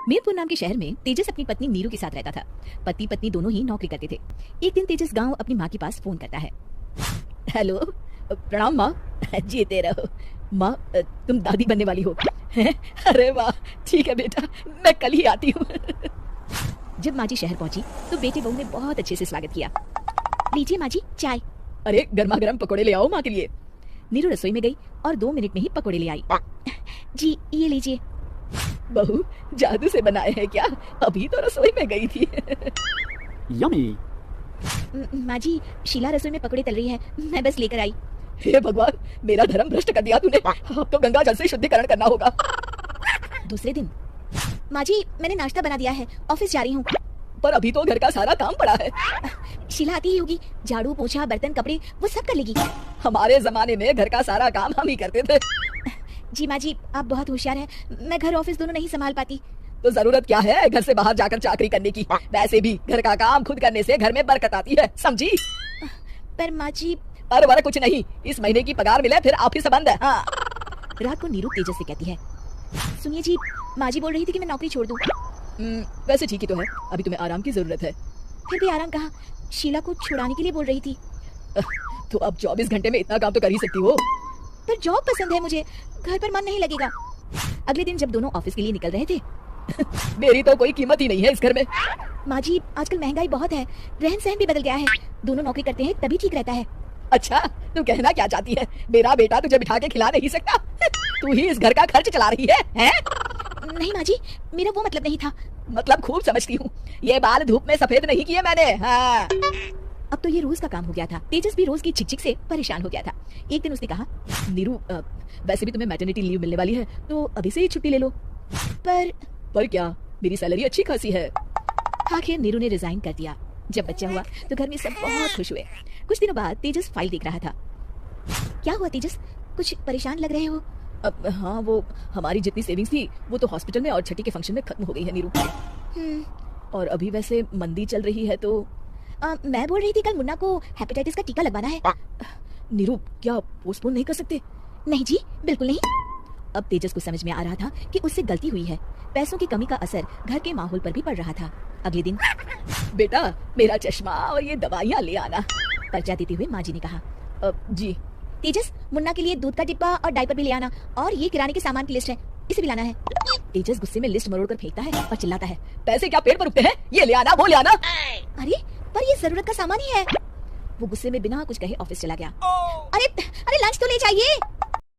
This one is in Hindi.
मीरपुर नाम के शहर में तेजस अपनी पत्नी नीरू के साथ रहता था। पति पत्नी दोनों ही नौकरी करते थे। एक दिन तेजस गांव अपनी माँ के पास फोन करता है। हेलो, प्रणाम माँ। जीते रहो माँ, तुम दादी बनने वाली हो। अरे वाह, ठीक है बेटा, मैं कल ही आती हूँ। जब माँ जी शहर पहुंची तो बेटे बहू ने बहुत अच्छे से स्वागत किया। लीजिए माँ जी चाय। अरे गर्मा गर्म पकौड़े ले आओ माँ के लिए। नीरू रसोई में गई और 2 मिनट में ही पकौड़े ले आई। जी ये लीजिए। बहू जादू से बनाए हैं क्या? अभी तो रसोई में गई थी। यम्मी। माँ जी शीला रसोई में पकौड़े तल रही है, मैं बस लेकर आई। हे भगवान, मेरा धर्म भ्रष्ट कर दिया तूने। अब तो गंगा जल से शुद्धिकरण करना होगा। दूसरे दिन, माँ जी मैंने नाश्ता बना दिया है, ऑफिस जा रही हूँ। पर अभी तो घर का सारा काम पड़ा है। शीला आती ही होगी, झाड़ू पोछा बर्तन कपड़े वो सब कर लेगी। हमारे जमाने में घर का सारा काम हम ही करते थे। जी माँ जी आप बहुत होशियार हैं, मैं घर ऑफिस दोनों नहीं संभाल पाती। तो जरूरत क्या है घर से बाहर जाकर चाकरी करने की? वैसे भी घर का काम खुद करने से घर में बरकत आती है, समझी? पर माँ जी। पर वाला कुछ नहीं, इस महीने की पगार मिले फिर ऑफिस बंद है। हाँ। रात को नीरू तेजस से कहती है, सुनिए जी, माँ जी बोल रही थी कि मैं नौकरी छोड़ दूं। वैसे ठीक ही तो है, अभी तुम्हें आराम की जरूरत है। फिर भी आराम कहाँ, शीला को छुड़ाने के लिए बोल रही थी। तो अब 24 घंटे में इतना काम तो कर ही सकती हो। पर जॉब पसंद है मुझे, घर पर मन नहीं लगेगा। अगले दिन जब दोनों ऑफिस के लिए निकल रहे थे, मेरी तो कोई कीमत ही नहीं है इस घर में। माँ जी आजकल महंगाई बहुत है, रहन सहन भी बदल गया है, दोनों नौकरी करते हैं तभी ठीक रहता है। अच्छा, तू कहना क्या चाहती है? मेरा बेटा तुझे बिठा के खिला नहीं सकता? तू ही इस घर का खर्च चला रही है, हैं? नहीं माँ जी, मेरा वो मतलब नहीं था। मतलब खूब समझती हूँ, ये बाल धूप में सफेद नहीं किए मैंने। हाँ। अब तो ये रोज का काम हो गया था। तेजस भी रोज की झिकझिक से परेशान हो गया था। एक दिन उसने कहा, नीरू वैसे भी तुम्हें मैटरनिटी लीव मिलने वाली है, तो अभी से ही छुट्टी ले लो। पर क्या, मेरी सैलरी अच्छी खासी है। आखिर नीरू ने रिजाइन कर दिया। जब बच्चा हुआ तो घर में सब बहुत खुश हुए। कुछ दिनों बाद तेजस फाइल देख रहा था। क्या हुआ तेजस, कुछ परेशान लग रहे हो? हाँ, वो हमारी जितनी सेविंग्स थी वो तो हॉस्पिटल में और छठी के फंक्शन में खत्म हो गई है नीरू। और अभी वैसे मंदी चल रही है तो मैं बोल रही थी कल मुन्ना को हेपेटाइटिस का टीका लगवाना है। नीरू क्या पोस्टपोन नहीं कर सकते? नहीं जी बिल्कुल नहीं। अब तेजस को समझ में आ रहा था कि उससे गलती हुई है। पैसों की कमी का असर घर के माहौल पर भी पड़ रहा था। अगले दिन, बेटा मेरा चश्मा और ये दवाइयाँ ले आना। पर्चा देते हुए माँ जी ने कहा, जी। तेजस मुन्ना के लिए दूध का डिब्बा और डायपर भी ले आना, और ये किराने के सामान की लिस्ट है, इसे भी लाना है। तेजस गुस्से में लिस्ट मरोड़ कर फेंकता है और चिल्लाता है, पैसे क्या पेड़ पर उगते हैं? ये ले आना, वो ले आना। अरे पर ये जरूरत का सामान ही है। वो गुस्से में बिना कुछ कहे ऑफिस चला गया। अरे लंच तो ले जाइए।